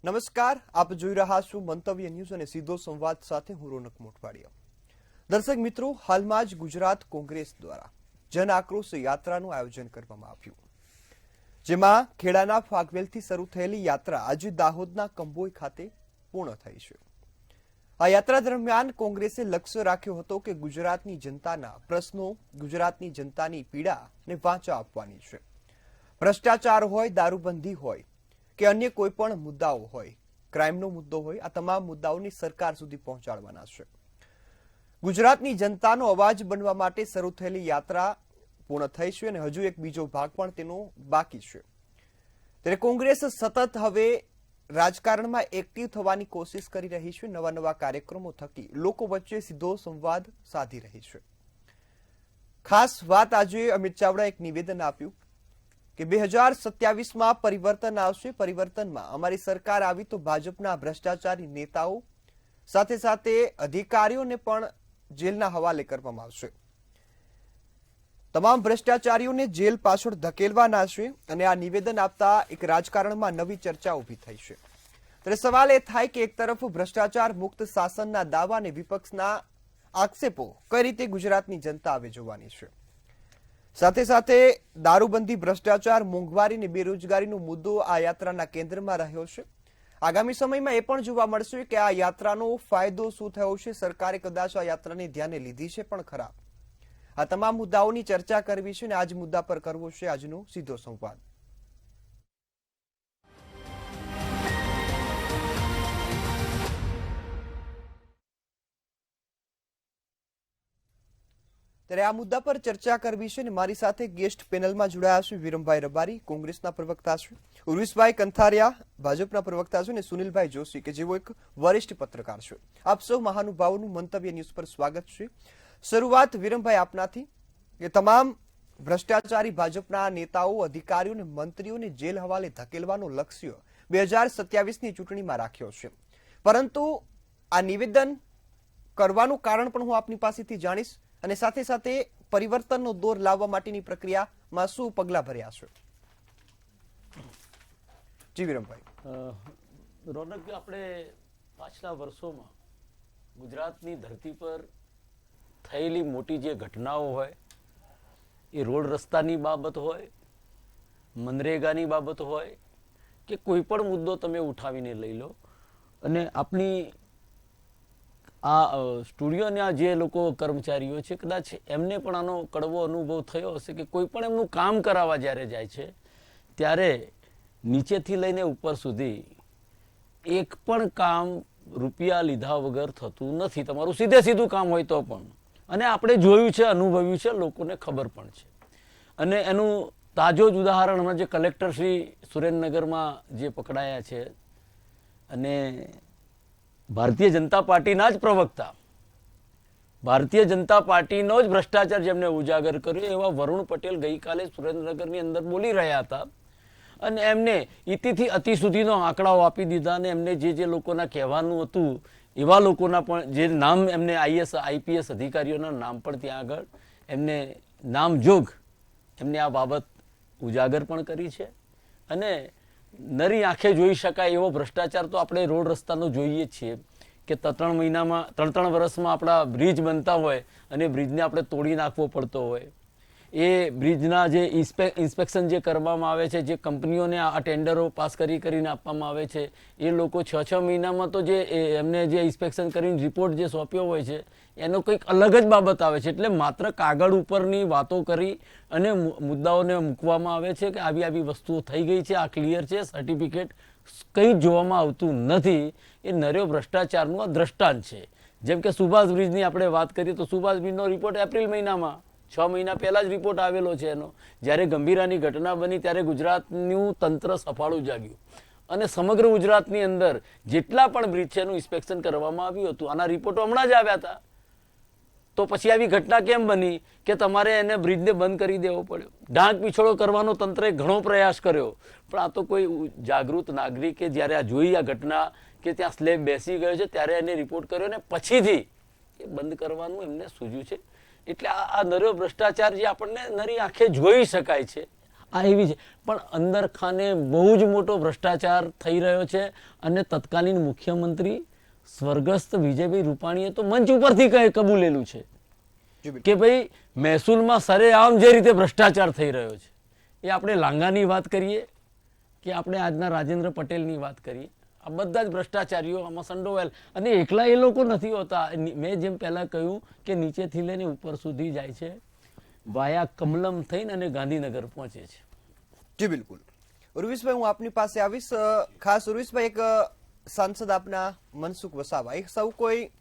નમસ્કાર, આપ જોઈ રહ્યા છો મંતવ્ય ન્યૂઝ અને સીધો સંવાદ સાથે હું રોનક મોટવાડિયા. દર્શક મિત્રો, હાલમાં જ ગુજરાત કોંગ્રેસ દ્વારા જન આક્રોશ યાત્રાનું આયોજન કરવામાં આવ્યું, જેમાં ખેડાના ફાગવેલથી શરૂ થયેલી યાત્રા આજે દાહોદના કંભોઈ ખાતે પૂર્ણ થઈ છે. આ યાત્રા દરમિયાન કોંગ્રેસે લક્ષ્ય રાખ્યો હતો કે ગુજરાતની જનતાના પ્રશ્નો, ગુજરાતની જનતાની પીડાને વાચા આપવાની છે. ભ્રષ્ટાચાર હોય, દારૂબંધી હોય કે અન્ય કોઈ પણ મુદ્દાઓ હોય, ક્રાઇમનો મુદ્દો હોય, આ તમામ મુદ્દાઓની સરકાર સુધી પહોંચાડવાના છે. ગુજરાતની જનતાનો અવાજ બનવા માટે શરૂ થયેલી યાત્રા પૂર્ણ થઈ છે અને હજુ એક બીજો ભાગ પણ તેનો બાકી છે. ત્યારે કોંગ્રેસ સતત હવે રાજકારણમાં એક્ટિવ થવાની કોશિશ કરી રહી છે. નવા નવા કાર્યક્રમો થકી લોકો વચ્ચે સીધો સંવાદ સાધી રહી છે. ખાસ વાત આજે અમિત ચાવડાએ એક નિવેદન આપ્યું કે 2027માં પરિવર્તન આવશે. પરિવર્તનમાં અમારી સરકાર આવી તો ભાજપના ભ્રષ્ટાચારી નેતાઓ સાથે સાથે અધિકારીઓને પણ જેલના હવાલે કરવામાં આવશે. તમામ ભ્રષ્ટાચારીઓને જેલ પાછળ ધકેલવાના છે અને આ નિવેદન આપતા એક રાજકારણમાં નવી ચર્ચા ઉભી થઈ છે. ત્યારે સવાલ એ થાય કે એક તરફ ભ્રષ્ટાચાર મુક્ત શાસનના દાવા અને વિપક્ષના આક્ષેપો કઈ રીતે ગુજરાતની જનતા હવે જોવાની છે. સાથે સાથે દારૂબંધી, ભ્રષ્ટાચાર, મોંઘવારી અને બેરોજગારીનો મુદ્દો આ યાત્રાના કેન્દ્રમાં રહ્યો છે. આગામી સમયમાં એ પણ જોવા મળશે કે આ યાત્રાનો ફાયદો શું થયો છે. સરકારે કદાચ આ યાત્રાને ધ્યાને લીધી છે પણ ખરા. આ તમામ મુદ્દાઓની ચર્ચા કરવી છે અને આજ મુદ્દા પર કરવો છે આજનો સીધો સંવાદ. ત્યારે આ મુદ્દા પર ચર્ચા કરવી છે અને મારી સાથે ગેસ્ટ પેનલમાં જોડાયા છે વિરમભાઈ રબારી, કોંગ્રેસના પ્રવક્તા છે, ઉર્વિશભાઈ કંથારિયા, ભાજપના પ્રવક્તા છે, અને સુનિલભાઈ જોશી કે જેઓ એક વરિષ્ઠ પત્રકાર છે. આપ સૌ મહાનુભાવોનું મંતવ્ય ન્યૂઝ પર સ્વાગત છે. શરૂઆત વિરમભાઈ આપનાથી કે તમામ ભ્રષ્ટાચારી ભાજપના નેતાઓ, અધિકારીઓ અને મંત્રીઓને જેલ હવાલે ધકેલવાનો લક્ષ્ય 2027ની ચૂંટણીમાં રાખ્યો છે, પરંતુ આ નિવેદન કરવાનું કારણ પણ હું આપની પાસેથી જાણીશ અને સાથે સાથે પરિવર્તનનો દોર લાવવા માટેની પ્રક્રિયામાં શું પગલાં ભર્યા છે. જી વિરમભાઈ. રોનક, આપણે પાછલા વર્ષોમાં ગુજરાતની ધરતી પર થયેલી મોટી જે ઘટનાઓ હોય, એ રોડ રસ્તાની બાબત હોય, મનરેગાની બાબત હોય કે કોઈ પણ મુદ્દો તમે ઉઠાવીને લઈ લો, અને આપણી આ સ્ટુડિયોના જે લોકો કર્મચારીઓ છે, કદાચ એમને પણ આનો કડવો અનુભવ થયો હશે કે કોઈ પણ એમનું કામ કરાવવા જ્યારે જાય છે ત્યારે નીચેથી લઈને ઉપર સુધી એક પણ કામ રૂપિયા લીધા વગર થતું નથી. તમારું સીધે સીધું કામ હોય તો પણ. અને આપણે જોયું છે, અનુભવ્યું છે, લોકોને ખબર પણ છે. અને એનું તાજો જ ઉદાહરણ હમણાં જે કલેક્ટર શ્રી સુરેન્દ્રનગરમાં જે પકડાયા છે, અને ભારતીય જનતા પાર્ટીના જ પ્રવક્તા, ભારતીય જનતા પાર્ટીનો જ ભ્રષ્ટાચાર જેમને ઉજાગર કર્યો એવા વરુણ પટેલ ગઈકાલે સુરેન્દ્રનગરની અંદર બોલી રહ્યા હતા. અને એમને ઇતિથી અતિ સુધીનો આંકડાઓ આપી દીધા અને એમને જે લોકોના કહેવાનું હતું એવા લોકોના પણ જે નામ એમને આઈપીએસ અધિકારીઓના નામ પણ ત્યાં આગળ એમને નામજોગ એમને આ બાબત ઉજાગર પણ કરી છે. અને નરી આંખે જોઈ શકાય એવો ભ્રષ્ટાચાર તો આપણે રોડ રસ્તાનો જોઈએ છીએ કે 3 વર્ષમાં આપણા બ્રિજ બનતા હોય અને બ્રિજને આપણે તોડી નાખવો પડતો હોય. એ બ્રિજના જે ઇન્સ્પેક્શન જે કરવામાં આવે છે, જે કંપનીઓને આ ટેન્ડરો પાસ કરીને આપવામાં આવે છે, એ લોકો 6 મહિનામાં તો જે એમને જે ઇન્સ્પેક્શન કરીને રિપોર્ટ જે સોંપ્યો હોય છે એનો કંઈક અલગ જ બાબત આવે છે. એટલે માત્ર કાગળ ઉપરની વાતો કરી અને મુદ્દાઓને મૂકવામાં આવે છે કે આવી વસ્તુઓ થઈ ગઈ છે, આ ક્લિયર છે, સર્ટિફિકેટ કંઈ જ જોવામાં આવતું નથી. એ નર્યો ભ્રષ્ટાચારનું આ દ્રષ્ટાંત છે. જેમ કે સુભાષ બ્રિજની આપણે વાત કરીએ તો સુભાષ બ્રિજનો રિપોર્ટ એપ્રિલ મહિનામાં 6 મહિના પહેલા જ રિપોર્ટ આવેલો છે એનો. જ્યારે ગંભીરાની ઘટના બની ત્યારે ગુજરાતનું તંત્ર સફાળું જાગ્યું અને સમગ્ર ગુજરાતની અંદર જેટલા પણ બ્રિજ છે એનું ઇન્સ્પેક્શન કરવામાં આવ્યું હતું. આના રિપોર્ટો હમણાં જ આવ્યા હતા. તો પછી આવી ઘટના કેમ બની કે તમારે એને બ્રિજને બંધ કરી દેવો પડ્યો? ઢાંક પીછોડો કરવાનો તંત્રે ઘણો પ્રયાસ કર્યો, પણ આ તો કોઈ જાગૃત નાગરિકે જ્યારે આ જોઈ આ ઘટના કે ત્યાં સ્લેબ બેસી ગયો છે ત્યારે એને રિપોર્ટ કર્યો ને પછીથી એ બંધ કરવાનું એમને સૂઝ્યું છે. એટલે આ નર્યો ભ્રષ્ટાચાર જે આપણને નરી આંખે જોઈ શકાય છે, આ એવી છે, પણ અંદર ખાને બહુ જ મોટો ભ્રષ્ટાચાર થઈ રહ્યો છે. અને તત્કાલીન મુખ્યમંત્રી સ્વર્ગસ્થ વિજયભાઈ રૂપાણીએ તો મંચ ઉપરથી કબૂલેલું છે જી બિલકુલ. કે ભાઈ મહેસૂલમાં સરેઆમ જે રીતે ભ્રષ્ટાચાર થઈ રહ્યો છે, એ આપણે લાંગાની વાત કરીએ કે આપણે આજના રાજેન્દ્ર પટેલની વાત કરીએ, આ બધા જ ભ્રષ્ટાચારીઓ આમાં સંડોવાયેલ. અને એકલા એ લોકો નથી હોતા. મેં જેમ પહેલાં કહ્યું કે નીચેથી લઈને ઉપર સુધી જાય છે, વાયા કમલમ થઈને અને ગાંધીનગર પહોંચે છે. જી બિલકુલ. ઉર્વિશભાઈ, હું આપની પાસે આવીશ. ખાસ ઉર્વિશભાઈ, એક સાંસદ આપના મનસુખ વસાવા, એક સૌ કોઈ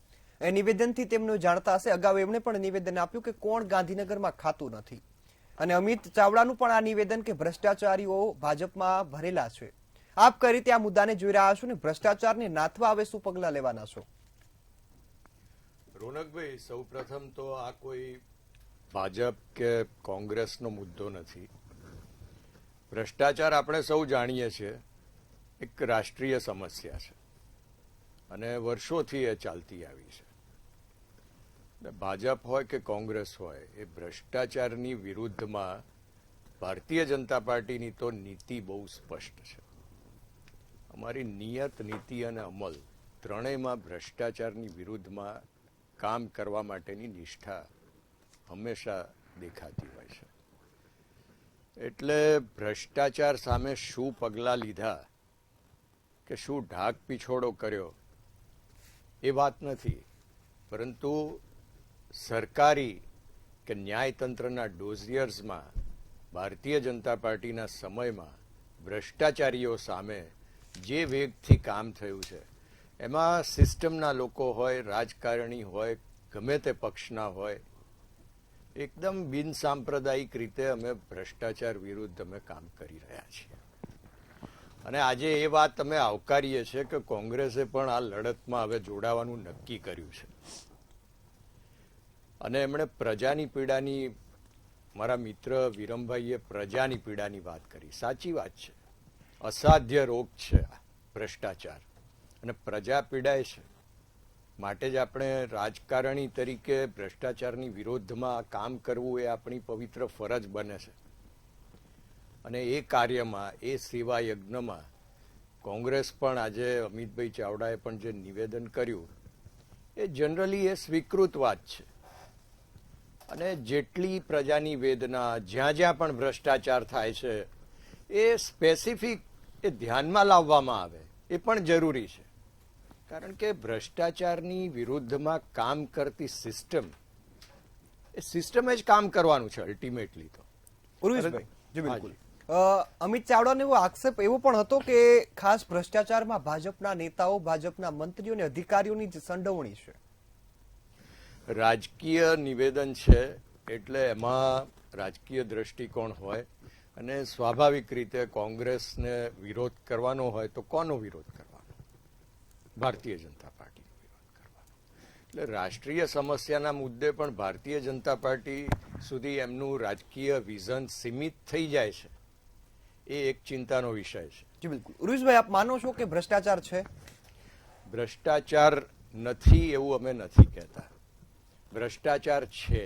નિવેદનથી તેમનું જાણતા હશે. અગાઉ એમણે પણ નિવેદન આપ્યું કે કોણ ગાંધીનગરમાં ખાતું નથી, અને અમિત ચાવડાનું પણ આ નિવેદન કે ભ્રષ્ટાચારીઓ ભાજપમાં ભરેલા છે. આપ કઈ રીતે આ મુદ્દાને જોઈ રહ્યા છો ને ભ્રષ્ટાચારને નાથવા હવે શું પગલા લેવાના છો? રોનકભાઈ, સૌપ્રથમ તો આ કોઈ ભાજપ કે કોંગ્રેસનો મુદ્દો નથી. ભ્રષ્ટાચાર આપણે સૌ જાણીએ છીએ એક રાષ્ટ્રીય સમસ્યા છે અને વર્ષોથી એ ચાલતી આવી છે. ભાજપ હોય કે કોંગ્રેસ હોય, એ ભ્રષ્ટાચારની વિરુદ્ધમાં ભારતીય જનતા પાર્ટીની તો નીતિ બહુ સ્પષ્ટ છે. અમારી નિયત, નીતિ અને અમલ ત્રણેયમાં ભ્રષ્ટાચારની વિરુદ્ધમાં કામ કરવા માટેની નિષ્ઠા હંમેશા દેખાતી હોય છે. એટલે ભ્રષ્ટાચાર સામે શું પગલાં લીધા કે શું ઢાક પીછોડો કર્યો એ વાત નથી, પરંતુ સરકારી કે ન્યાયતંત્રના ડોઝિયર્સમાં ભારતીય જનતા પાર્ટીના સમયમાં ભ્રષ્ટાચારીઓ સામે જે વેગથી કામ થયું છે, એમાં સિસ્ટમના લોકો હોય, રાજકારણી હોય, ગમે તે પક્ષના હોય, એકદમ બિનસાંપ્રદાયિક રીતે અમે ભ્રષ્ટાચાર વિરુદ્ધ અમે કામ કરી રહ્યા છીએ. અને આજે એ વાત અમે આવકારીએ છીએ કે કોંગ્રેસે પણ આ લડતમાં હવે જોડાવાનું નક્કી કર્યું છે. અને એમણે પ્રજાની પીડાની, મારા મિત્ર વિરમભાઈએ પ્રજાની પીડાની વાત કરી. સાચી વાત છે, અસાધ્ય રોગ છે આ ભ્રષ્ટાચાર, અને પ્રજા પીડાય છે. માટે જ આપણે રાજકારણી તરીકે ભ્રષ્ટાચારની વિરોધમાં કામ કરવું એ આપણી પવિત્ર ફરજ બને છે. અને એ કાર્યમાં, એ સેવા યજ્ઞમાં કોંગ્રેસ પણ આજે અમિતભાઈ ચાવડાએ પણ જે નિવેદન કર્યું એ જનરલી એ સ્વીકૃત વાત છે. અને જેટલી પ્રજાની વેદના, જ્યાં જ્યાં પણ ભ્રષ્ટાચાર થાય છે, એ સ્પેસિફિક એ ધ્યાનમાં લાવવામાં આવે એ પણ જરૂરી છે. કારણ કે ભ્રષ્ટાચારની વિરુદ્ધમાં કામ કરતી સિસ્ટમ, એ સિસ્ટમે જ કામ કરવાનું છે અલ્ટિમેટલી તો. ઉર્વિશભાઈ, જી બિલકુલ. અમિત ચાવડાનો એવો આક્ષેપ એવો પણ હતો કે ખાસ ભ્રષ્ટાચારમાં ભાજપના નેતાઓ, ભાજપના મંત્રીઓ અને અધિકારીઓની જ સંડોવણી છે. રાજકીય નિવેદન છે એટલે એમાં રાજકીય દ્રષ્ટિકોણ હોય, અને સ્વાભાવિક રીતે કોંગ્રેસને વિરોધ કરવાનો હોય તો કોનો વિરોધ કરવાનો? ભારતીય જનતા પાર્ટીનો વિરોધ કરવાનો. એટલે રાષ્ટ્રીય સમસ્યાના મુદ્દે પણ ભારતીય જનતા પાર્ટી સુધી એમનું રાજકીય વિઝન સીમિત થઈ જાય છે, એ એક ચિંતાનો વિષય છે. જી બિલકુલ. ઉર્વિશભાઈ, આપ માનો છો કે ભ્રષ્ટાચાર છે? ભ્રષ્ટાચાર નથી એવું અમે નથી કહેતા. ભ્રષ્ટાચાર છે,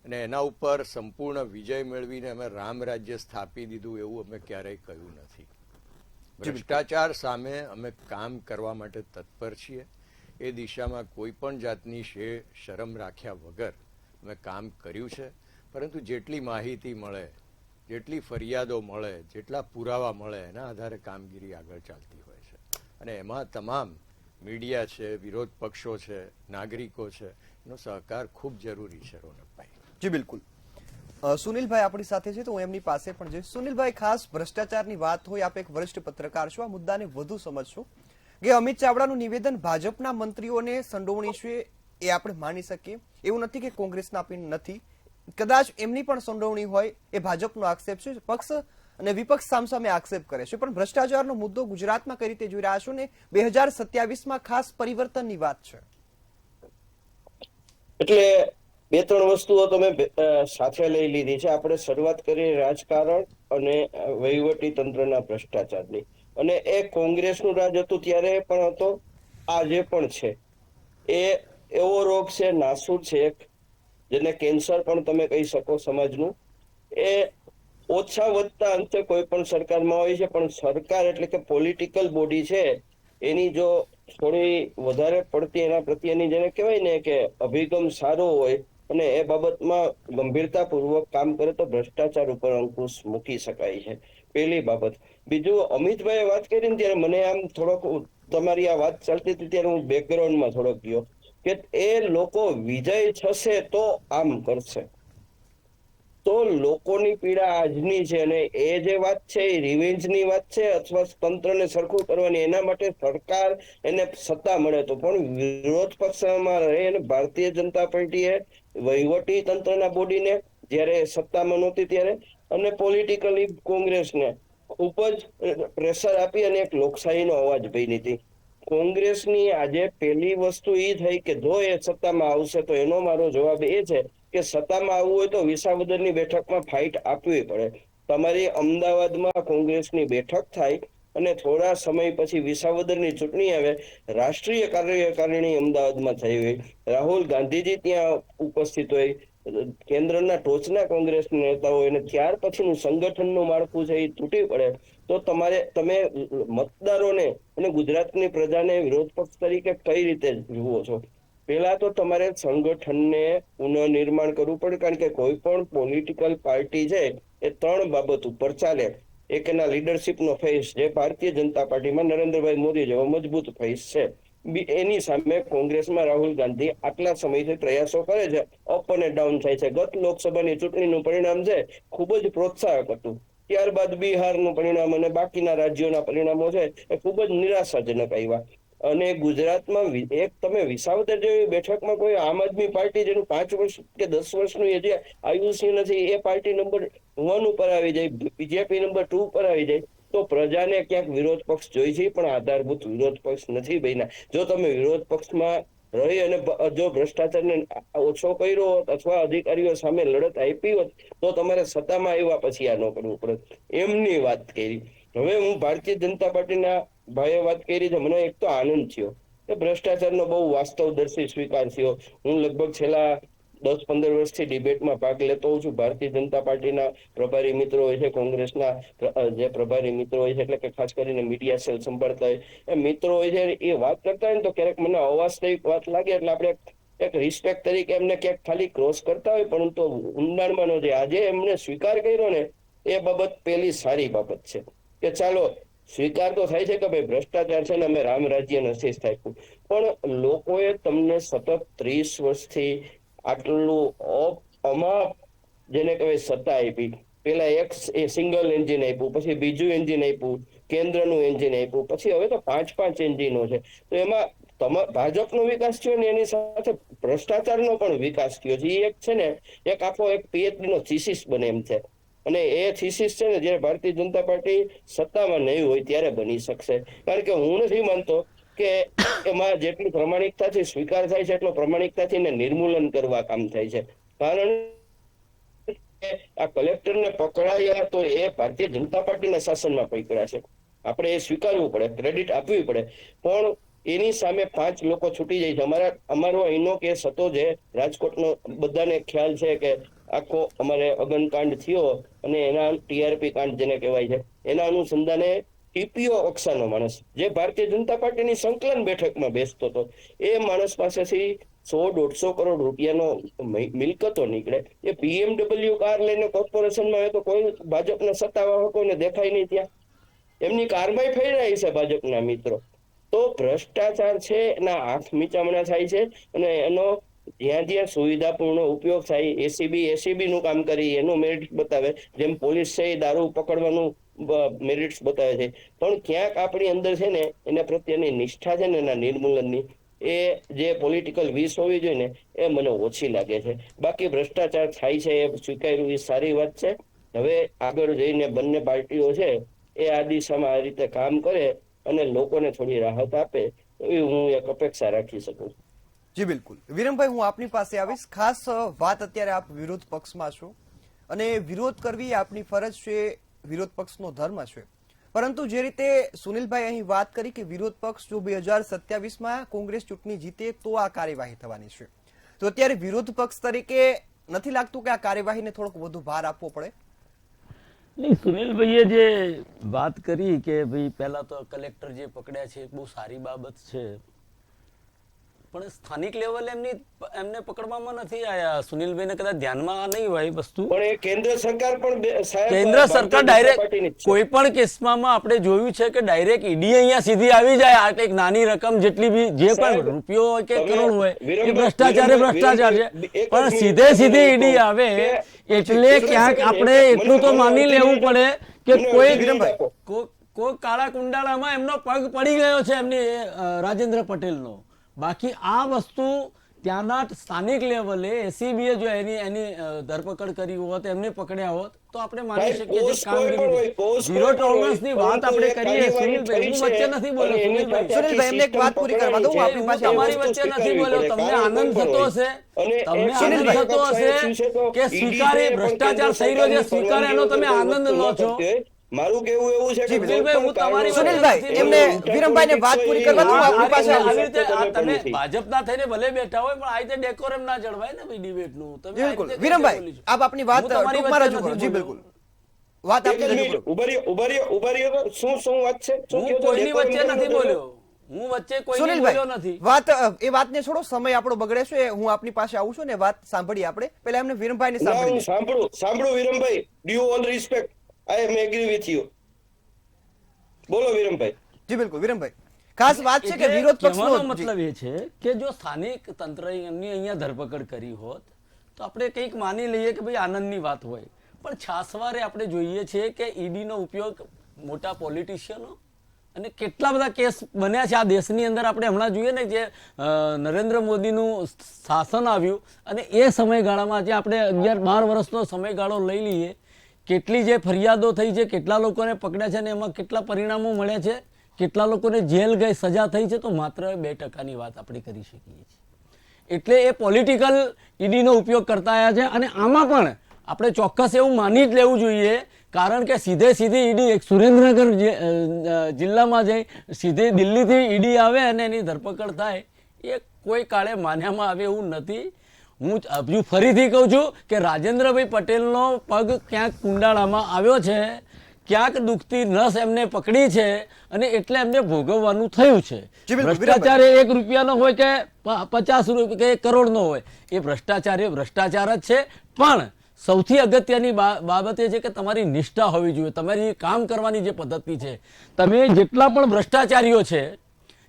અને એના ઉપર સંપૂર્ણ વિજય મેળવીને અમે રામ રાજ્ય સ્થાપી દીધું એવું અમે ક્યારેય કહ્યું નથી. ભ્રષ્ટાચાર સામે અમે કામ કરવા માટે તત્પર છીએ. એ દિશામાં કોઈ પણ જાતની શરમ રાખ્યા વગર અમે કામ કર્યું છે. પરંતુ જેટલી માહિતી મળે, જેટલી ફરિયાદો મળે, જેટલા પુરાવા મળે, એના આધારે કામગીરી આગળ ચાલતી હોય છે. અને એમાં તમામ મીડિયા છે, વિરોધ પક્ષો છે, નાગરિકો છે, એનો સહકાર ખૂબ જરૂરી છે. રોનકભાઈ, જી બિલકુલ. સુનિલભાઈ આપણી સાથે છે, તો હું એમની પાસે પણ જઈશ. સુનિલભાઈ, ખાસ ભ્રષ્ટાચારની વાત હોય, આપ એક વરિષ્ઠ પત્રકાર છો, આ મુદ્દાને વધુ સમજશો કે અમિત ચાવડાનું નિવેદન ભાજપના મંત્રીઓને સંડોવણી છે એ આપણે માની શકીએ. એવું નથી કે કોંગ્રેસના પણ નથી, કદાચ એમની પણ સંડોવણી હોય, એ ભાજપનો આક્ષેપ છે. પક્ષ અને વિપક્ષ સામસામે આક્ષેપ કરે છે, પણ ભ્રષ્ટાચારનો મુદ્દો ગુજરાતમાં કઈ રીતે જોઈ રહ્યા છો ને 2027માં ખાસ પરિવર્તનની વાત છે? એટલે બે ત્રણ વસ્તુઓ તમે સાથે લઈ લીધી છે. આપણે શરૂઆત કરી રાજકારણ અને વહીવટી તંત્રના ભ્રષ્ટાચારની, અને એ કોંગ્રેસનું રાજ હતું ત્યારે પણ હતો, આજે પણ છે. એ એવો રોગ છે, નાસૂર છે, જેને કેન્સર પણ તમે કહી શકો સમાજનું. એ ઓછા વધતા અંશે કોઈ પણ સરકારમાં હોય છે, પણ સરકાર એટલે કે પોલિટિકલ બોડી છે એની જો થોડી વધારે પડતી એના પ્રત્યેની જેને કહેવાય ને કે અભિગમ સારો હોય અને એ બાબતમાં ગંભીરતાપૂર્વક કામ કરે તો ભ્રષ્ટાચાર ઉપર અંકુશ મૂકી શકાય છે, પહેલી બાબત. બીજું, અમિતભાઈએ વાત કરી ને ત્યારે મને આમ થોડોક તમારી આ વાત ચાલતી હતી ત્યારે હું બેકગ્રાઉન્ડમાં થોડોક ગયો કે એ લોકો વિજય થશે તો આમ કરશે. તો લોકોની પીડા આજની છે અને એ જે વાત છે એ રિવેન્જની વાત છે અથવા તંત્રને સરખું કરવાની, એના માટે સરકાર એને સત્તા મળે તો પણ વિરોધ પક્ષમાં રહે અને ભારતીય જનતા પાર્ટીએ વહીવટી તંત્રના બોડીને જ્યારે સત્તામાં નહોતી ત્યારે અને પોલિટિકલી કોંગ્રેસને ખૂબ જ પ્રેશર આપી અને એક લોકશાહીનો અવાજ બની હતી. કોંગ્રેસની આજે પહેલી વસ્તુ એ થઈ કે જો એ સત્તામાં આવશે તો એનો મારો જવાબ એ છે કે સત્તામાં આવવું હોય તો વિસાવદરની બેઠકમાં ફાઇટ આપવી પડે. તમારી અમદાવાદમાં કોંગ્રેસની બેઠક થાય અને થોડા સમય પછી વિસાવદરની ચૂંટણી આવે, રાષ્ટ્રીય કાર્યકારિણી અમદાવાદમાં થઈ હોય, રાહુલ ગાંધીજી ત્યાં ઉપસ્થિત હોય, કેન્દ્રના ટોચના કોંગ્રેસ નેતા હોય અને ત્યાર પછીનું સંગઠનનું માળખું છે એ તૂટી પડે તો તમે મતદારોને અને ગુજરાતની પ્રજાને વિરોધ પક્ષ તરીકે કઈ રીતે જુઓ છો? પહેલા તો તમારે સંગઠનને પુનઃનિર્માણ કરવું પડે, કારણ કે કોઈ પણ પોલિટિકલ પાર્ટી છે એ ત્રણ બાબત ઉપર ચાલે. એક એના લીડરશિપનો ફેસ, જે ભારતીય જનતા પાર્ટીમાં નરેન્દ્રભાઈ મોદી જેવો મજબૂત ફેસ છે. એની સામે કોંગ્રેસમાં રાહુલ ગાંધી આટલા સમયથી પ્રયાસો કરે છે, અપ અને ડાઉન થાય છે. ગત લોકસભાની ચૂંટણીનું પરિણામ છે ખૂબ જ પ્રોત્સાહક હતું. ત્યારબાદ બિહારનું પરિણામ અને બાકીના રાજ્યોના પરિણામો છે એ ખૂબ જ નિરાશાજનક આવ્યા. અને ગુજરાતમાં એક તમે વિસાવદર જેવી બેઠકમાં કોઈ આમ આદમી પાર્ટી જેનું 5 વર્ષ કે 10 વર્ષનું જે આયુષ્ય નથી એ પાર્ટી નંબર 1 ઉપર આવી જાય, બીજેપી નંબર 2 ઉપર આવી જાય તો પ્રજાને ક્યાંક વિરોધ પક્ષ જોઈ છે, પણ આધારભૂત વિરોધ પક્ષ નથી બન્યા. જો તમે વિરોધ પક્ષમાં રહી અને જો ભ્રષ્ટાચારને ઓછો કર્યો હોત અથવા અધિકારીઓ સામે લડત આપી હોત તો તમારે સત્તામાં આવ્યા પછી આ ન કરવું પડે. એમની વાત કરી. હવે હું ભારતીય જનતા પાર્ટીના ભાઈએ વાત કરી છે, મને એક તો આનંદ થયો કે ભ્રષ્ટાચારનો બહુ વાસ્તવદર્શી સ્વીકાર થયો. હું લગભગ છેલ્લા 10-15 વર્ષથી ડિબેટમાં ભાગ લેતો હોઉં છું. ભારતીય જનતા પાર્ટીના પ્રભારી મિત્રો હોય છે, કોંગ્રેસના જે પ્રભારી મિત્રો હોય છે, એટલે કે ખાસ કરીને મીડિયા સેલ સંભાળતા હોય એ મિત્રો હોય છે, એ વાત કરતા હોય ને તો ક્યારેક મને અવાસ્તવિક વાત લાગે એટલે આપણે એક રિસ્પેક્ટ તરીકે એમને ક્યાંક ખાલી ક્રોસ કરતા હોય, પરંતુ ઊંડાણમાં નો જે આજે એમને સ્વીકાર કર્યો ને એ બાબત પેલી સારી બાબત છે કે ચાલો સ્વીકાર તો થાય છે કે ભાઈ ભ્રષ્ટાચાર છે ને અમે રામ રાજ્ય નથી સ્થાપ્યું, પણ લોકોએ તમને સતત 30 વર્ષથી આટલું અમાપ જેને કહેવાય સત્તા આપી. પેલા એક સિંગલ એન્જિન આપ્યું, પછી બીજું એન્જિન આપ્યું, કેન્દ્રનું એન્જિન આપ્યું, પછી હવે તો 5 એન્જિનો છે. તો એમાં ભાજપનો વિકાસ થયો ને એની સાથે ભ્રષ્ટાચારનો પણ વિકાસ થયો છે. એ એક છે ને એક આખો એક પીએચડી નો થીસીસ બને એમ છે. અને એ થીસીસ છે ને જયારે ભારતીય જનતા પાર્ટી સત્તામાં નહીં હોય ત્યારે બની શકશે. કારણ કે હું નથી માનતો કે એમાં જેટલી પ્રમાણિકતાથી સ્વીકાર થાય છે એટલો પ્રમાણિકતાથી ને નિર્મૂલન કરવા કામ થાય છે. કારણ આ કલેક્ટરને પકડાયા તો એ ભારતીય જનતા પાર્ટીના શાસનમાં પકડ્યા છે. આપણે એ સ્વીકારવું પડે, ક્રેડિટ આપવી પડે, પણ એની સામે 5 લોકો છૂટી જાય છે. અમારો અહીંનો કેસ હતો જે રાજકોટનો બધાને ખ્યાલ છે કે આખો અમારે અગ્નિકાંડ થયો અને એના ટીઆરપી કાંડ જેને કહેવાય છે એના અનુસંધાને ટીપીઓ કક્ષાનો માણસ જે ભારતીય જનતા પાર્ટીની સંકલન બેઠકમાં બેસતો હતો એ માણસ પાસેથી 100-150 કરોડ રૂપિયાનો મિલકતો નીકળે. એ BMW કાર લઈને કોર્પોરેશનમાં આવે તો કોઈ ભાજપના સત્તાવાહકોને દેખાય નહીં ત્યાં. એમની કારમાં ફેરાય છે ભાજપના મિત્રો. તો ભ્રષ્ટાચાર છે એના આંખ મીચામણા થાય છે અને એનો જ્યાં જ્યાં સુવિધાપૂર્ણ ઉપયોગ થાય, એસીબી નું કામ કરી એનો મેરિટ બતાવે, જેમ પોલીસ છે એ દારૂ પકડવાનું મેરિટ્સ બતાવે છે, પણ ક્યાંક આપણી અંદર છે ને એના પ્રત્યેની નિષ્ઠા છે ને એના નિર્મૂલનની એ જે પોલિટિકલ વિસ હોવી જોઈએ ને એ મને ઓછી લાગે છે. બાકી ભ્રષ્ટાચાર થાય છે એ સ્વીકાર્યું એ સારી વાત છે. હવે આગળ જઈને બંને પાર્ટીઓ છે એ આ દિશામાં આ રીતે કામ કરે અને લોકોને થોડી રાહત આપે એવી હું એક અપેક્ષા રાખી શકું. જી બિલકુલ. વિરમભાઈ, હું આપની પાસે આવીશ. ખાસ વાત અત્યારે આપ વિરોધ પક્ષમાં છો અને વિરોધ કરવી આપની ફરજ છે, વિરોધ પક્ષનો ધર્મ છે. પરંતુ જે રીતે સુનિલભાઈ અહીં વાત કરી કે વિરોધ પક્ષ જો 2027માં કોંગ્રેસ ચૂંટણી જીતે તો આ કાર્યવાહી થવાની છે, તો અત્યારે વિરોધ પક્ષ તરીકે નથી લાગતું કે આ કાર્યવાહીને થોડોક વધુ ભાર આપવો પડે? નહીં, સુનિલભાઈએ જે વાત કરી કે ભાઈ પહેલા તો કલેક્ટર જે પકડ્યા છે એ બહુ સારી બાબત છે, પણ સ્થાનિક લેવલે એમને પકડવામાં નથી આયા. સુનિલભાઈને કદાચ ધ્યાનમાં નહીં હોય એ વસ્તુ. પણ એ કેન્દ્ર સરકાર પણ સાહેબ કેન્દ્ર સરકાર ભારતીય જનતા ડાયરેક્ટ પાર્ટીની જ છે. કોઈ પણ કેસમાં આપણે જોયું છે કે ડાયરેક્ટ ઈડી અહીંયા સીધી આવી જાય. આ એક નાની રકમ જેટલી બી જે સાહેબ, પણ રૂપિયો હોય કે તમે કરોડ હોય એ વિરમભાઈ- ભ્રષ્ટાચાર એ ભ્રષ્ટાચાર છે. વિરમભાઈ, એક જ પણ મિનિટ, સીધે સીધી તમે ઈડી કહો આવે કે એટલે એક ક્યાંક સેકન્ડ, આપણે મને- એટલું તો મને માની અડધી લેવું મિનિટ- પડે કે મને કોઈ અડધી મિનિટ આપો. કોઈ કાળા કુંડાળામાં એમનો પગ પડી ગયો છે એમની રાજેન્દ્ર પટેલનો. બાકી આ વસ્તુ ત્યાંના સ્થાનિક લેવલે એસીબીએ જો એની ધરપકડ કરી હોત, એમને પકડ્યા હોત તો આપણે માની સાહેબ, શકીએ પોસ્ટ કે કોઈ પણ હોય, પોસ્ટ ઝીરો કોઈ પણ હોય, ટોલરન્સ ની વાત પરંતુ આપણે એ કરીએ. કાર્યવાહી સુનિલભાઈ, હું થઈ વચ્ચે છે નથી બોલ્યો. અને એની સુનિલભાઈ, સાથે સુનિલભાઈ, એમને એક વાત પૂરી કરવા દો, હું આપની હું પાસે આવું તમારી છું. વચ્ચે નથી બોલ્યો. તમને આનંદ થતો હશે, તમને આનંદ સુનિલભાઈ, થતો હશે કે સ્વીકારે ભ્રષ્ટાચાર થઈ રહ્યો છે, સ્વીકારે એનો તમે આનંદ લો છો. મારું કેવું એવું છે કે સુનિલભાઈ, હું તમારી વચ્ચે સુનિલભાઈ, નથી એમને બોલ્યો. વિરમભાઈને વાત પૂરી કરવા દો, હું આપની પાસે આવું આવી છું. રીતે આ તમે ભાજપના થઈને ભલે બેઠા હોય પણ આ રીતે ડેકોરમ ના જળવાય ને ભાઈ ડિબેટનું. તમે આ બિલકુલ રીતે વિરમભાઈ, બોલી છો. આપ આપની વાત હું તમારી ટૂંકમાં વચ્ચે રજૂ કરો. નથી જી બોલ્યો. બિલકુલ, વાત આપની રજૂ કરો. ઉભા રહ્યો તો શું વાત છે? શું હું કહો છો? કોઈની વચ્ચે decorum નથી કેમ બોલ્યો. હું વચ્ચે કોઈની બોલ્યો સુનિલભાઈ, નથી. વાત એ વાતને છોડો, સમય આપણો બગડે છે. હું આપની પાસે આવું છું ને વાત સાંભળીએ આપણે. પહેલા એમને વિરમભાઈને ના, હું સાંભળીએ. સાંભળું Virambhai, due all respect, I am agree with you. બોલો વિરમભાઈ. જી બિલકુલ વિરમભાઈ, ખાસ વાત છે કે એટલે વિરોધ કહેવાનો પક્ષનો મતલબ એ છે કે જો સ્થાનિક તંત્રએ એમની અહીંયા ધરપકડ કરી હોત તો આપણે કંઈક માની લઈએ કે ભાઈ આનંદની વાત હોય. પણ છાસવારે આપણે જોઈએ છીએ કે ઈડીનો ઉપયોગ મોટા પોલિટિશિયનો અને કેટલા બધા કેસ બન્યા છે આ દેશની અંદર. આપણે હમણાં જોઈએ ને જે નરેન્દ્ર મોદીનું શાસન આવ્યું અને એ સમયગાળામાં જે આપણે 11-12 વર્ષનો સમયગાળો લઈ લઈએ, કેટલી જે ફરિયાદો થઈ છે, કેટલા લોકોને પકડ્યા છે અને એમાં કેટલા પરિણામો મળ્યા છે, કેટલા લોકોને જેલ ગઈ સજા થઈ છે, તો માત્ર 2% વાત આપણે કરી શકીએ છીએ. એટલે એ પોલિટિકલ ઈડીનો ઉપયોગ કરતા આવ્યા છે. અને આમાં પણ આપણે ચોક્કસ એવું માની જ લેવું જોઈએ, કારણ કે સીધી ઈડી એક સુરેન્દ્રનગર જિલ્લામાં જઈ સીધી દિલ્હીથી ઈડી આવે અને એની ધરપકડ થાય, એ કોઈ કાળે માન્યામાં આવે એવું નથી. હું હજુ ફરીથી કહું છું કે રાજેન્દ્રભાઈ પટેલનો પગ ક્યાંક કુંડાળામાં આવ્યો છે, ક્યાંક દુખતી નસ એમને પકડી છે અને એટલે એમને ભોગવવાનું થયું છે. જી બિલકુલ, ભ્રષ્ટાચાર એ 1 રૂપિયાનો હોય કે 50 રૂપિયા કે 1 કરોડનો હોય, એ ભ્રષ્ટાચાર જ છે. પણ સૌથી અગત્યની બાબત એ છે કે તમારી નિષ્ઠા હોવી જોઈએ, તમારી કામ કરવાની જે પદ્ધતિ છે. તમે જેટલા પણ ભ્રષ્ટાચારીઓ છે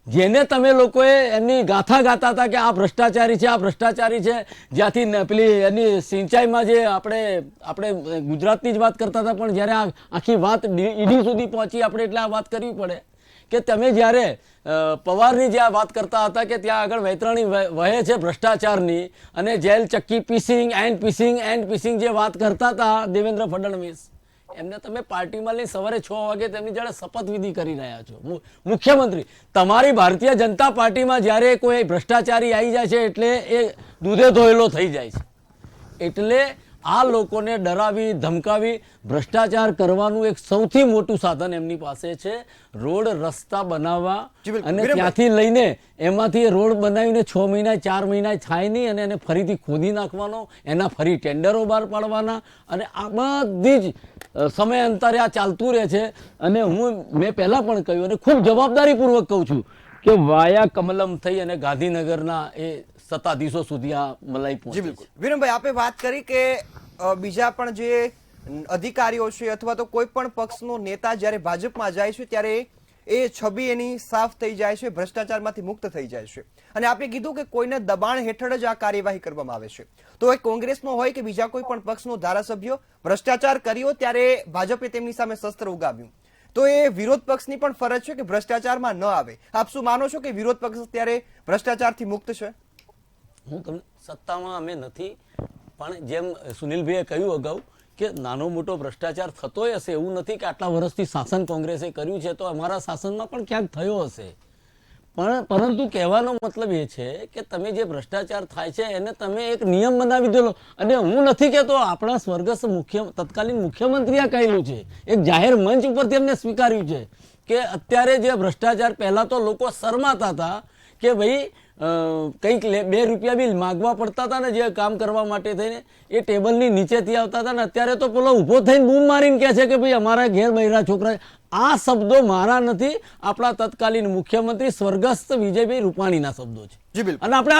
જેને તમે લોકોએ એમની ગાથા ગાતા હતા કે આ ભ્રષ્ટાચારી છે, આ ભ્ષ્ટાચારી છે, જ્યાંથી પેલી એની સિંચાઈમાં જે આપણે ગુજરાતની જ વાત કરતા હતા, પણ જ્યારે આ આખી વાત ઈડી સુધી પહોંચી આપણે એટલે આ વાત કરવી પડે કે તમે જ્યારે પવારની જે આ વાત કરતા હતા કે ત્યાં આગળ વૈતરણી વહે છે ભ્રષ્ટાચારની અને જેલ ચક્કી પીસિંગ એન્ડ પીસિંગ જે વાત કરતા હતા દેવેન્દ્ર ફડણવીસ, એમને તમે પાર્ટીમાં લઈને સવારે 6 વાગે તેમની જોડે શપથવિધિ કરી રહ્યા છો. મુખ્યમંત્રી તમારી ભારતીય જનતા પાર્ટીમાં જ્યારે કોઈ ભ્રષ્ટાચારી આવી જાય છે એટલે એ દૂધે ધોયેલો થઈ જાય છે. એટલે આ લોકોને ડરાવી ધમકાવી ભ્રષ્ટાચાર કરવાનું એક સૌથી મોટું સાધન એમની પાસે છે. રોડ રસ્તા બનાવવા અને ત્યાંથી લઈને એમાંથી રોડ બનાવીને 6 મહિના 4 મહિના થાય નહીં અને એને ફરીથી ખોદી નાખવાનો, એના ફરી ટેન્ડરો બહાર પાડવાના અને આ બધી જ સમયાંતરે આ ચાલતું રહે છે. અને મેં પહેલા પણ કહ્યું અને ખૂબ જવાબદારીપૂર્વક કહું છું કે વાયા કમલમ થઈ અને ગાંધીનગરના એ સત્તાધીશો સુધી આ મલાઈ પહોંચી. જી બિલકુલ વિરમભાઈ, આપે વાત કરી કે બીજા પણ જે અધિકારીઓ છે અથવા તો કોઈ પણ પક્ષનો નેતા જ્યારે ભાજપમાં જાય છે ત્યારે એ છબી એની સાફ થઈ જાય છે, ભ્રષ્ટાચારમાંથી મુક્ત થઈ જાય છે. અને આપે કીધું કે કોઈને દબાણ હેઠળ જ આ કાર્યવાહી કરવામાં આવે છે. તો એ કોંગ્રેસનો હોય કે બીજા કોઈ પણ પક્ષનો ધારાસભ્ય ભ્રષ્ટાચાર કર્યો ત્યારે ભાજપે તેમની સામે શસ્ત્ર ઉગામ્યું, તો એ વિરોધ પક્ષની પણ ફરજ છે કે ભ્રષ્ટાચારમાં ન આવે. આપ શું માનો છો કે વિરોધ પક્ષ ત્યારે ભ્રષ્ટાચારથી મુક્ત છે? હું તમને સત્તામાં અમે નથી, પણ જેમ સુનિલભાઈએ કહ્યું અગાઉ કે નાનો મોટો ભ્રષ્ટાચાર થતોય હશે, એવું નથી કે આટલા વર્ષથી શાસન કોંગ્રેસે કર્યું છે તો અમારા શાસનમાં પણ ક્યાંક થયો હશે. પરંતુ કહેવાનો મતલબ એ છે કે તમે જે ભ્રષ્ટાચાર થાય છે એને તમે એક નિયમ બનાવી દો. અને હું નથી કહેતો, આપણા સ્વર્ગસ્થ તત્કાલીન મુખ્યમંત્રીએ કહેલું છે, એક જાહેર મંચ ઉપરથી એમને સ્વીકાર્યું છે કે અત્યારે જે ભ્રષ્ટાચાર, પહેલા તો લોકો શરમાતા હતા કે ભાઈ કંઈક 2 રૂપિયા બી માગવા પડતા હતા ને જે કામ કરવા માટે થઈને એ ટેબલની નીચેથી આવતા હતા ને અત્યારે તો પેલો ઊભો થઈને બૂમ મારીને કહે છે કે ભાઈ અમારા ઘેર બૈરા છોકરા છે. આ શબ્દો મારા નથી, આપણા તત્કાલીન મુખ્યમંત્રી સ્વર્ગસ્થ વિજયભાઈ રૂપાણીના શબ્દો છે. જી બિલકુલ. અને આપણે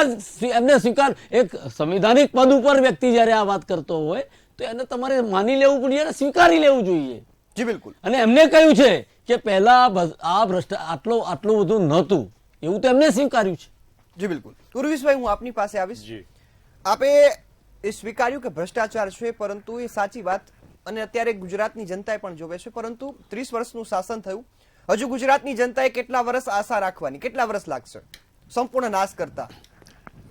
એમને સ્વીકાર, એક સંવિધાનિક પદ ઉપર વ્યક્તિ જ્યારે આ વાત કરતો હોય તો એને તમારે માની લેવું પડે અને સ્વીકારી લેવું જોઈએ. જી બિલકુલ. અને એમને કહ્યું છે કે પહેલા આ આટલું બધું નહોતું, એવું તો એમને સ્વીકાર્યું છે. જી બિલકુલ. ઉર્વિશભાઈ, હું આપની પાસે આવીશ. જી. આપે એ સ્વીકાર્યું કે ભ્રષ્ટાચાર છે, પરંતુ એ સાચી વાત અને અત્યારે ગુજરાતની જનતાએ પણ જોવે છે, પરંતુ 30 વર્ષનું શાસન થયું, હજુ ગુજરાતની જનતાએ કેટલા વર્ષ આશા રાખવાની, કેટલા વર્ષ લાગશે સંપૂર્ણ નાશ કરતા?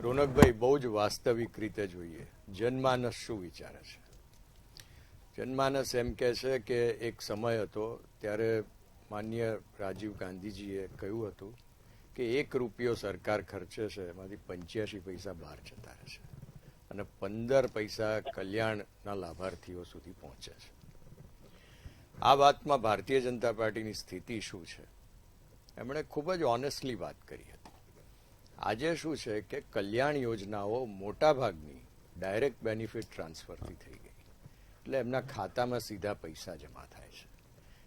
રોનકભાઈ, બહુ જ વાસ્તવિક રીતે જોઈએ જનમાનસ શું વિચારે છે. જનમાનસ એમ કહે છે કે એક સમય હતો ત્યારે માન્ય રાજીવ ગાંધીજીએ કહ્યું હતું કે 1 રૂપિયો સરકાર ખર્ચે છે એમાંથી 85 પૈસા બહાર જતા રહે છે અને 15 પૈસા કલ્યાણના લાભાર્થીઓ સુધી પહોંચે છે. આ વાતમાં ભારતીય જનતા પાર્ટીની સ્થિતિ શું છે? એમણે ખૂબ જ ઓનેસ્ટલી વાત કરી હતી. આજે શું છે કે કલ્યાણ યોજનાઓ મોટાભાગની ડાયરેક્ટ બેનિફિટ ટ્રાન્સફરથી થઈ ગઈ, એટલે એમના ખાતામાં સીધા પૈસા જમા થાય છે.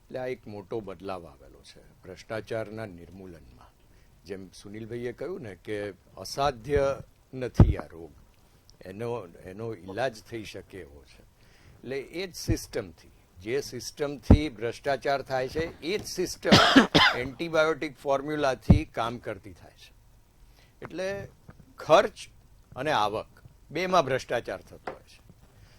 એટલે આ એક મોટો બદલાવ આવેલો છે ભ્રષ્ટાચારના નિર્મૂલનમાં. જેમ સુનિલભાઈએ કહ્યું ને કે અસાધ્ય નથી આ રોગ, એનો ઈલાજ થઈ શકે એવો છે. એટલે એ જ સિસ્ટમથી, જે સિસ્ટમથી ભ્રષ્ટાચાર થાય છે એ જ સિસ્ટમ એન્ટીબાયોટિક ફોર્મ્યુલાથી કામ કરતી થાય છે. એટલે ખર્ચ અને આવક બેમાં ભ્રષ્ટાચાર થતો હોય છે.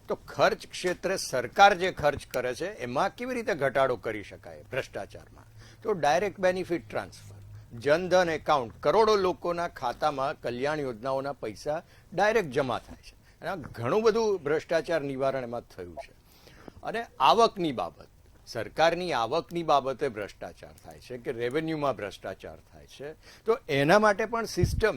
તો ખર્ચ ક્ષેત્રે સરકાર જે ખર્ચ કરે છે એમાં કેવી રીતે ઘટાડો કરી શકાય ભ્રષ્ટાચારમાં? તો direct benefit transfer, Jandhan account, કરોડો લોકોના ખાતામાં કલ્યાણ યોજનાઓના પૈસા ડાયરેક્ટ જમા થાય છે. અને ઘણું બધું ભ્રષ્ટાચાર નિવારણ એમાં થયું છે. અને આવકની બાબત, સરકારની આવકની બાબતે ભ્રષ્ટાચાર થાય છે કે રેવન્યુમાં ભ્રષ્ટાચાર થાય છે, તો એના માટે પણ સિસ્ટમ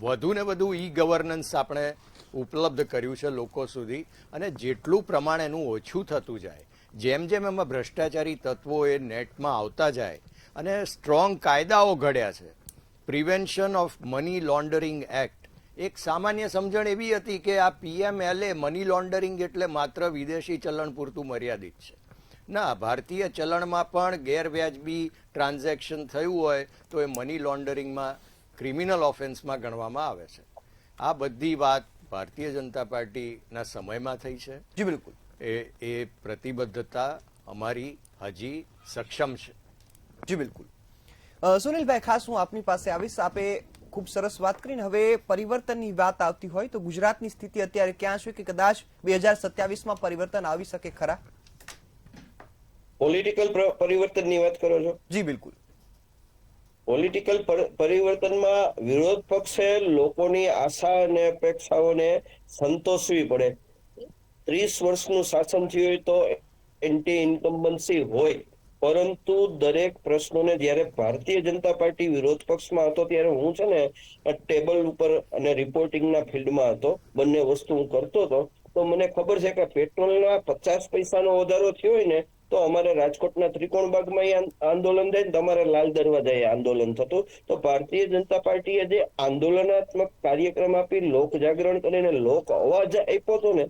વધુ ને વધુ ઈ ગવર્નન્સ આપણે ઉપલબ્ધ કર્યું છે લોકો સુધી. અને જેટલું પ્રમાણ એનું ઓછું થતું જાય, જેમ જેમ એમાં ભ્રષ્ટાચારી તત્વો એ નેટમાં આવતા જાય, અને સ્ટ્રોંગ કાયદાઓ ઘડ્યા છે. Prevention of money laundering act, એક સામાન્ય સમજણ એવી હતી કે આ PMLA મની લોન્ડરિંગ એટલે માત્ર વિદેશી ચલણ પૂરતું મર્યાદિત છે. ના, ભારતીય ચલણમાં પણ ગેરવ્યાજબી ટ્રાન્ઝેક્શન થયું હોય તો એ મની લોન્ડરિંગમાં ક્રિમિનલ ઓફેન્સમાં ગણવામાં આવે છે. આ બધી વાત ભારતીય જનતા પાર્ટીના સમયમાં થઈ છે. જી બિલકુલ. એ પ્રતિબદ્ધતા અમારી હજી સક્ષમ છે. જી બિલકુલ. સુનિલભાઈ, ખાસ હું આપની પાસે આવીશ. આપે ખૂબ સરસ વાત કરીને હવે પરિવર્તનની વાત આવતી હોય તો ગુજરાતની સ્થિતિ અત્યારે ક્યાં છે કે કદાચ 2027માં પરિવર્તન આવી શકે ખરા? પોલિટિકલ પરિવર્તનની વાત કરો છો? જી બિલકુલ. પોલિટિકલ પરિવર્તનમાં વિરોધ પક્ષે લોકોની આશા અને અપેક્ષાઓને સંતોષવી પડે. 30 વર્ષનું શાસન થયું હોય તો એન્ટી ઇન્કમ્બન્સી હોય, પરંતુ દરેક પ્રશ્નોને જ્યારે ભારતીય જનતા પાર્ટી વિરોધ પક્ષમાં હતો ત્યારે હું છે ને ટેબલ ઉપર અને રિપોર્ટિંગના ફિલ્ડમાં હતો, બંને વસ્તુ હું કરતો હતો. તો મને ખબર છે કે પેટ્રોલના 50 પૈસાનો વધારો થયો હોય ને તો અમારે રાજકોટના ત્રિકોણબાગમાં આંદોલન થાય ને તમારે લાલ દરવાજાએ આંદોલન થતું. તો ભારતીય જનતા પાર્ટીએ જે આંદોલનાત્મક કાર્યક્રમ આપી, લોક જાગરણ કરીને લોક અવાજ આપ્યો હતો ને,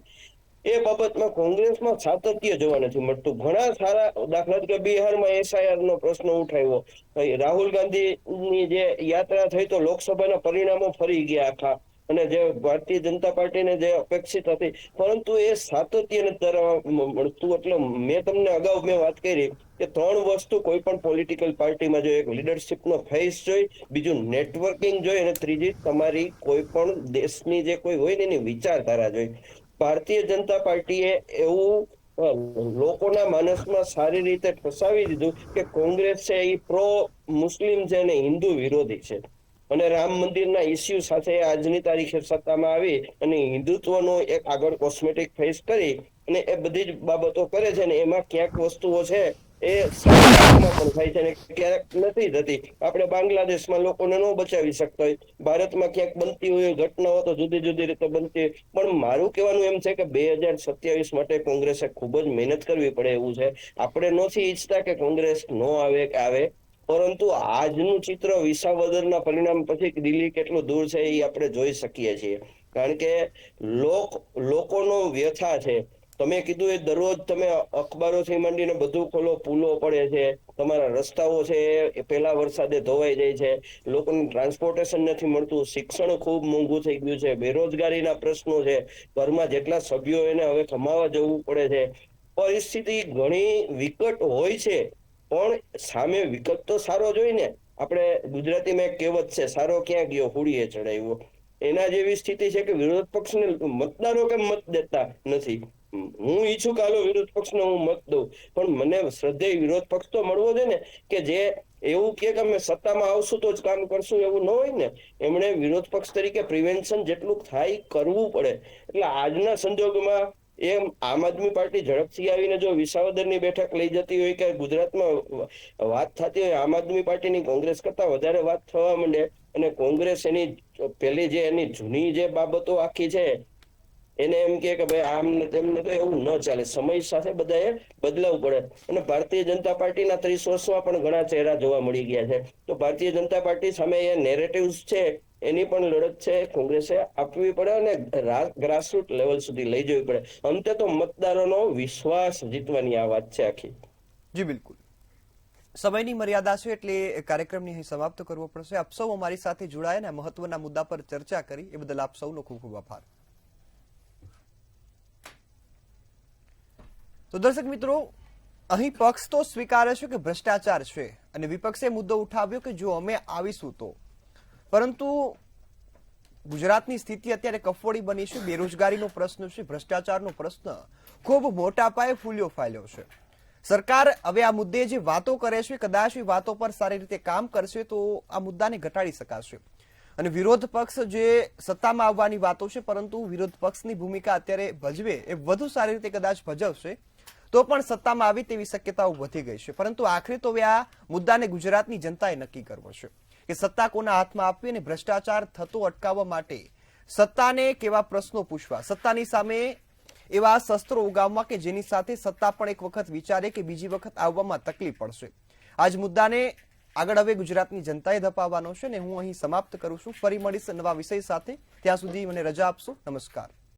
એ બાબતમાં કોંગ્રેસમાં સાતત્ય જોવા નથી મળતું. ઘણા સારા દાખલા તરીકે બિહારમાં SIR નો પ્રશ્ન ઉઠાવ્યો, રાહુલ ગાંધીની જે યાત્રા થઈ તો લોકસભાના પરિણામો ફરી ગયા આખા, અને જે ભારતીય જનતા પાર્ટીને જે અપેક્ષિત હતી, પરંતુ એ સાતત્ય નથી મળતું. એટલે મેં તમને અગાઉ વાત કરી કે 3 વસ્તુ કોઈ પણ પોલિટિકલ પાર્ટીમાં જોઈએ: એક લીડરશિપનો ફેસ જોઈ, બીજું નેટવર્કિંગ જોઈ, અને ત્રીજી તમારી કોઈ પણ દેશની જે કોઈ હોય ને એની વિચારધારા જોઈ. ભારતીય જનતા પાર્ટીએ એવું લોકોના માનસમાં સારી રીતે ફસાવી દીધું કે કોંગ્રેસ છે એ પ્રો મુસ્લિમ છે અને હિન્દુ વિરોધી છે, અને રામ મંદિરના ઇસ્યુ સાથે આજની તારીખે સત્તામાં આવી અને હિન્દુત્વનો એક આગળ કોસ્મેટિક ફેસ કરી અને એ બધી જ બાબતો કરે છે. ને એમાં ક્યાંક વસ્તુઓ છે એ પણ થાય છે ને ક્યાંક નથી થતી. આપણે બાંગ્લાદેશમાં લોકોને ન બચાવી શકતા હોય, ભારતમાં ક્યાંક બનતી હોય ઘટનાઓ તો જુદી જુદી રીતે બનતી હોય. પણ મારું કહેવાનું એમ છે કે 2027 માટે કોંગ્રેસે ખૂબ જ મહેનત કરવી પડે એવું છે. આપણે નથી ઈચ્છતા કે કોંગ્રેસ ન આવે કે આવે, પરંતુ આજનું ચિત્ર વિસાવદરના પરિણામ પછી દિલ્હી કેટલું દૂર છે એ આપણે જોઈ શકીએ છીએ. કારણ કે લોકોનો વ્યથા છે. તમે કીધું એ દરરોજ તમે અખબારોથી માંડીને બધું ખોલો, પુલો પડે છે, તમારા રસ્તાઓ છે એ પહેલા વરસાદે ધોવાઈ જાય છે, લોકોને ટ્રાન્સપોર્ટેશન નથી મળતું, શિક્ષણ ખૂબ મોંઘું થઈ ગયું છે, બેરોજગારીના પ્રશ્નો છે, ઘરમાં જેટલા સભ્યો એને હવે કમાવા જવું પડે છે. પરિસ્થિતિ ઘણી વિકટ હોય છે, પણ સામે વિકટ તો સારો જોઈ ને. આપણે ગુજરાતીમાં એક કહેવત છે, સારો ક્યાં ગયો હુડીએ ચડાવ્યો. એના જેવી સ્થિતિ છે કે વિરોધ પક્ષને મતદારો કેમ મત દેતા નથી. હું ઈચ્છું કે હાલો વિરોધ પક્ષને હું મત દઉં, પણ મને શ્રદ્ધેય વિરોધ પક્ષ તો મળવો છે ને, કે જે એવું કે અમે સત્તામાં આવશું તો જ કામ કરશું એવું ન હોય ને. એમણે વિરોધ પક્ષ તરીકે પ્રિવેન્શન જેટલું થાય કરવું પડે. એટલે આજના સંજોગોમાં એમ આમ આદમી પાર્ટી ઝડપથી આવીને જો વિસાવદરની બેઠક લઈ જતી હોય કે ગુજરાતમાં વાત થતી હોય આમ આદમી પાર્ટીની કોંગ્રેસ કરતા વધારે વાત થવા માંડે, અને કોંગ્રેસ એની પેલી જે એની જૂની જે બાબતો આખી છે એને એમ કે ભાઈ આમને તેમને, તો એવું ન ચાલે. સમય સાથે બધાએ બદલાવવું પડે. અને ભારતીય જનતા પાર્ટીના 30 વર્ષમાં પણ ઘણા ચહેરા જોવા મળી ગયા છે. તો ભારતીય જનતા પાર્ટી સામે એ નેરેટિવ્સ છે એની પણ લડત છે કોંગ્રેસે આપવી પડે અને ગ્રાસરૂટ લેવલ સુધી લઈ જવી પડે. અંતે તો મતદારોનો વિશ્વાસ જીતવાની આ વાત છે આખી. જી બિલકુલ. સમયની મર્યાદા છે એટલે કાર્યક્રમની અહીં સમાપ્ત કરવો પડશે. આપ સૌ અમારી સાથે જોડાયા અને મહત્વના મુદ્દા પર ચર્ચા કરી એ બદલ આપ સૌનો ખૂબ ખૂબ આભાર. તો દર્શક મિત્રો, અહીં પક્ષ તો સ્વીકારે છે કે ભ્રષ્ટાચાર છે અને વિપક્ષે મુદ્દો ઉઠાવ્યો કે જો અમે આવીશું તો, પરંતુ ગુજરાતની સ્થિતિ અત્યારે કફોડી બની છે. બેરોજગારીનો પ્રશ્ન છે, ભ્રષ્ટાચારનો પ્રશ્ન ખૂબ મોટા પાયે ફૂલ્યો ફાલ્યો છે. સરકાર હવે આ મુદ્દે જે વાતો કરે છે, કદાચ એ વાતો પર સારી રીતે કામ કરશે તો આ મુદ્દાને ઘટાડી શકાશે. અને વિરોધ પક્ષ જે સત્તામાં આવવાની વાતો છે, પરંતુ વિરોધ પક્ષની ભૂમિકા અત્યારે ભજવે એ વધુ સારી રીતે કદાચ ભજવશે તો પણ સત્તામાં આવી તેવી શક્યતાઓ વધી ગઈ છે. પરંતુ આખરે તો હવે આ મુદ્દાને ગુજરાતની જનતાએ નક્કી કરવો છે કે સત્તા કોના હાથમાં આપવી અને ભ્રષ્ટાચાર થતો અટકાવવા માટે સત્તાને કેવા પ્રશ્નો પૂછવા, સત્તાની સામે એવા શસ્ત્રો ઉગામવા કે જેની સાથે સત્તા પણ એક વખત વિચારે કે બીજી વખત આવવામાં તકલીફ પડશે. આજ મુદ્દાને આગળ હવે ગુજરાતની જનતાએ ધપાવવાનો છે ને હું અહીં સમાપ્ત કરું છું. ફરી મળીશ નવા વિષય સાથે. ત્યાં સુધી મને રજા આપશો. નમસ્કાર.